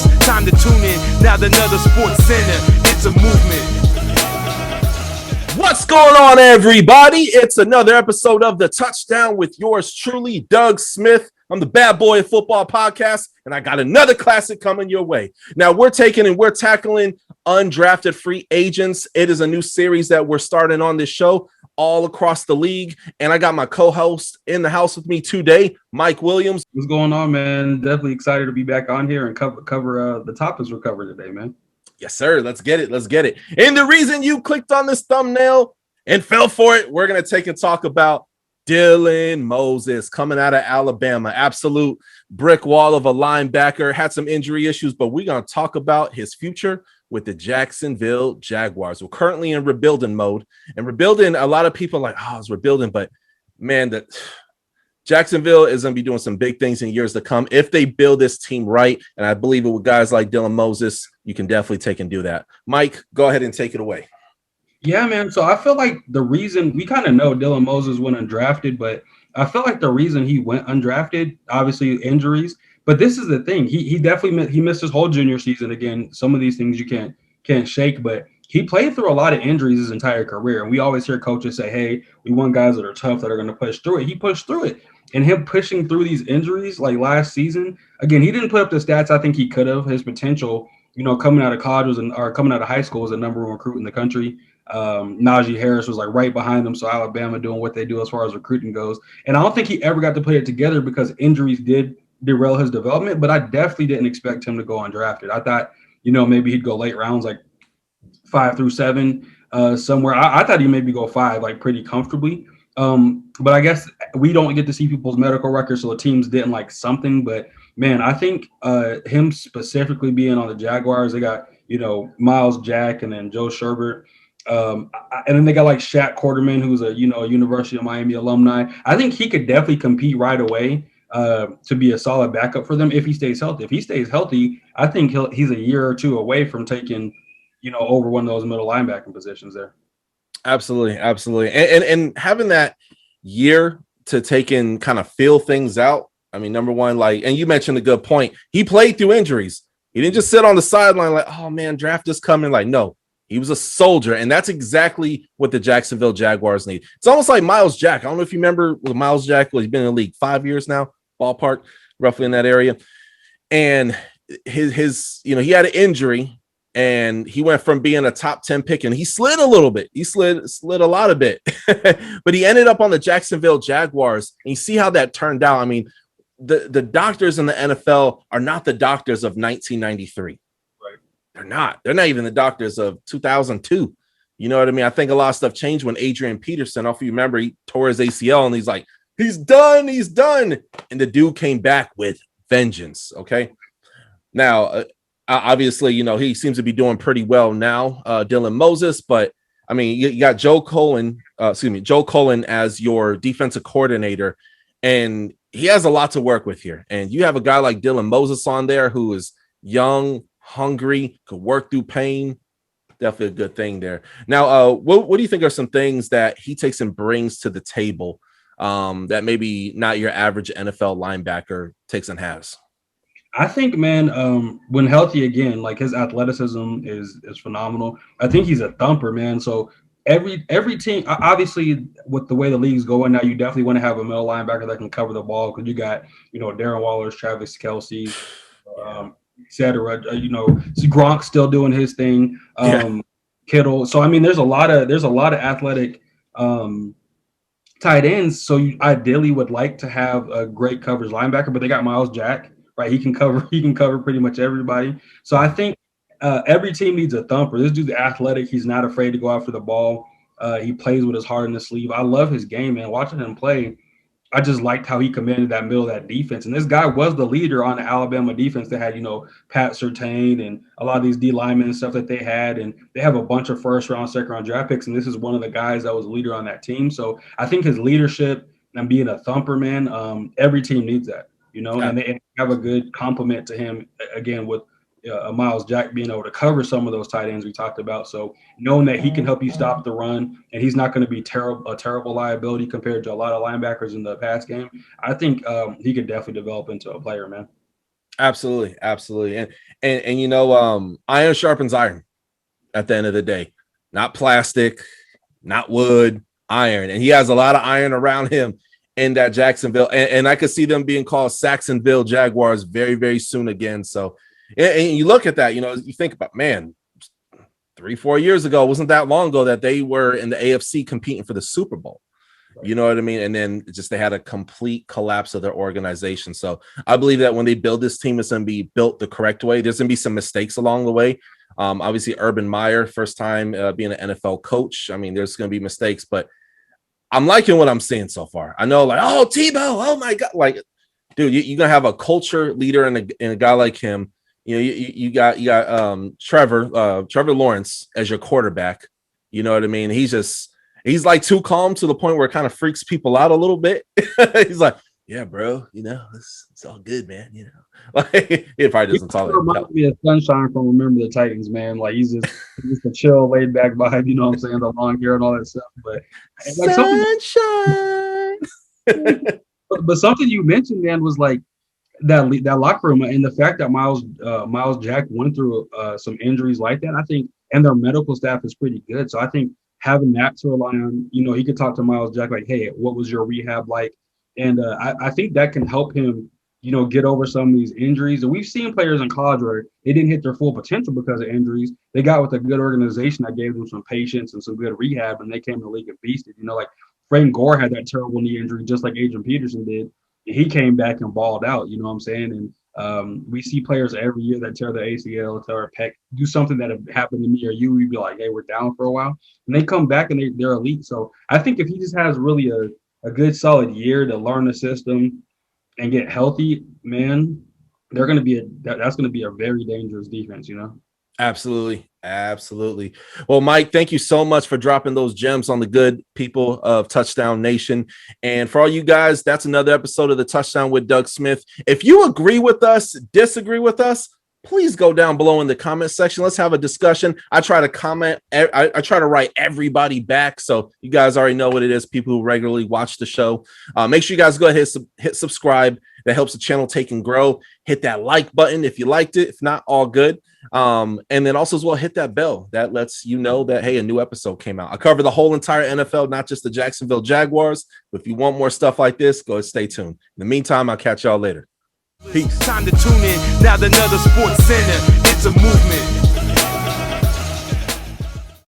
sports. Time to tune in. Now another sports center. It's a movement. What's going on, everybody? It's another episode of the Touchdown with yours truly, Doug Smith. I'm the bad boy of football podcast, and I got another classic coming your way. Now, we're tackling undrafted free agents. It is a new series that we're starting on this show all across the league, and I got my co-host in the house with me today, Mike Williams. What's going on, man? Definitely excited to be back on here and cover the topics we're covering today, man. Yes, sir. Let's get it. And the reason you clicked on this thumbnail and fell for it, we're going to take and talk about Dylan Moses coming out of Alabama. Absolute brick wall of a linebacker. Had some injury issues, but we're going to talk about his future with the Jacksonville Jaguars. We're currently in rebuilding mode. And rebuilding, a lot of people are like, oh, it's rebuilding. But, man, Jacksonville is going to be doing some big things in years to come. If they build this team right, and I believe it with guys like Dylan Moses, you can definitely take and do that. Mike, go ahead and take it away. Yeah, man. So I feel like the reason we kind of know Dylan Moses went undrafted, but I feel like the reason he went undrafted, obviously injuries. But this is the thing. He definitely missed his whole junior season. Again, some of these things you can't shake, but he played through a lot of injuries his entire career. And we always hear coaches say, hey, we want guys that are tough that are going to push through it. He pushed through it. And him pushing through these injuries like last season, again, he didn't put up the stats I think he could have. His potential, coming out of college or coming out of high school was the number one recruit in the country. Najee Harris was like right behind him. So Alabama doing what they do as far as recruiting goes. And I don't think he ever got to put it together because injuries did derail his development, but I definitely didn't expect him to go undrafted. I thought, maybe he'd go late rounds, like 5 through 7 somewhere. I thought he'd maybe go 5, like pretty comfortably. But I guess we don't get to see people's medical records, so the teams didn't like something. But man, I think him specifically being on the Jaguars, they got, Miles Jack and then Joe Sherbert. And then they got like Shaq Quarterman, who's a University of Miami alumni. I think he could definitely compete right away to be a solid backup for them if he stays healthy. If he stays healthy, I think he's a year or two away from taking, over one of those middle linebacking positions there. Absolutely. And having that year to take in kind of feel things out. I mean, number one, and you mentioned a good point. He played through injuries. He didn't just sit on the sideline like, oh man, draft is coming. No, he was a soldier. And that's exactly what the Jacksonville Jaguars need. It's almost like Miles Jack. I don't know if you remember with Miles Jack. He's been in the league 5 years now, ballpark, roughly in that area. And his he had an injury. And he went from being a top 10 pick and he slid a little bit. He slid a lot of bit, but he ended up on the Jacksonville Jaguars. And you see how that turned out. I mean, the doctors in the NFL are not the doctors of 1993. Right. They're not even the doctors of 2002. You know what I mean? I think a lot of stuff changed when Adrian Peterson, if you remember, he tore his ACL and he's like, he's done. And the dude came back with vengeance. Okay. Now, obviously, he seems to be doing pretty well now, Dylan Moses. But I mean, you got Joe Cullen as your defensive coordinator, and he has a lot to work with here. And you have a guy like Dylan Moses on there who is young, hungry, could work through pain. Definitely a good thing there. Now, what do you think are some things that he takes and brings to the table that maybe not your average NFL linebacker takes and has? I think, man, when healthy again, like his athleticism is phenomenal. I think he's a thumper, man. So every team, obviously, with the way the league's going now, you definitely want to have a middle linebacker that can cover the ball because you got, Darren Waller's, Travis Kelce, et cetera. Gronk's still doing his thing. Kittle. So I mean, there's a lot of athletic tight ends. So you ideally would like to have a great coverage linebacker, but they got Miles Jack. Right, he can cover pretty much everybody. So I think every team needs a thumper. This dude's athletic. He's not afraid to go after the ball. He plays with his heart in the sleeve. I love his game, man. Watching him play, I just liked how he commanded that middle of that defense. And this guy was the leader on the Alabama defense that had, Pat Surtain and a lot of these D linemen and stuff that they had. And they have a bunch of first-round, second-round draft picks, and this is one of the guys that was a leader on that team. So I think his leadership and being a thumper, man, every team needs that. And they have a good compliment to him, again, with Miles Jack being able to cover some of those tight ends we talked about. So knowing that he can help you stop the run and he's not going to be a terrible liability compared to a lot of linebackers in the pass game, I think he could definitely develop into a player, man. Absolutely, absolutely. And you know, iron sharpens iron at the end of the day. Not plastic, not wood, iron. And he has a lot of iron around him in that Jacksonville. And I could see them being called Jacksonville Jaguars very, very soon again. So, and you look at that, you know, you think about, man, 3-4 years ago, wasn't that long ago that they were in the AFC competing for the Super Bowl. You know what I mean? And then just they had a complete collapse of their organization. So I believe that when they build this team, it's going to be built the correct way. There's going to be some mistakes along the way. Obviously, Urban Meyer, first time being an NFL coach. I mean, there's going to be mistakes, but I'm liking what I'm seeing so far. I know, like, oh, Tebow, oh my God. Like, dude, you're going to have a culture leader and a guy like him. You know, you got Trevor Lawrence as your quarterback. You know what I mean? He's like too calm to the point where it kind of freaks people out a little bit. He's like, yeah, bro, you know, it's all good, man. You know, like he probably doesn't talk. Reminds me of Sunshine from Remember the Titans, man. Like he's just a chill, laid back vibe. You know what I'm saying? The long hair and all that stuff. But like Sunshine. But something you mentioned, man, was like that locker room and the fact that Miles Jack went through some injuries like that. I think, and their medical staff is pretty good. So I think having that to rely on, you know, he could talk to Miles Jack like, hey, what was your rehab like? And I think that can help him, you know, get over some of these injuries. And we've seen players in college where they didn't hit their full potential because of injuries. They got with a good organization that gave them some patience and some good rehab, and they came to the league and beasted. You know, like Frank Gore had that terrible knee injury just like Adrian Peterson did. And he came back and balled out, you know what I'm saying? And we see players every year that tear their ACL, tear their pec, do something that have happened to me or you. We'd be like, hey, we're down for a while. And they come back and they're elite. So I think if he just has really a good solid year to learn the system and get healthy, man, that's going to be a very dangerous defense, you know? Absolutely. Absolutely. Well, Mike, thank you so much for dropping those gems on the good people of Touchdown Nation. And for all you guys, that's another episode of the Touchdown with Doug Smith. If you agree with us, disagree with us, please go down below in the comment section. Let's have a discussion. I try to comment. I try to write everybody back. So you guys already know what it is. People who regularly watch the show. Make sure you guys go ahead and hit subscribe. That helps the channel take and grow. Hit that like button if you liked it. If not, all good. And then also as well, hit that bell. That lets you know that, hey, a new episode came out. I cover the whole entire NFL, not just the Jacksonville Jaguars. But if you want more stuff like this, go ahead, stay tuned. In the meantime, I'll catch y'all later. Peace. Time to tune in. Now another sports center. It's a movement.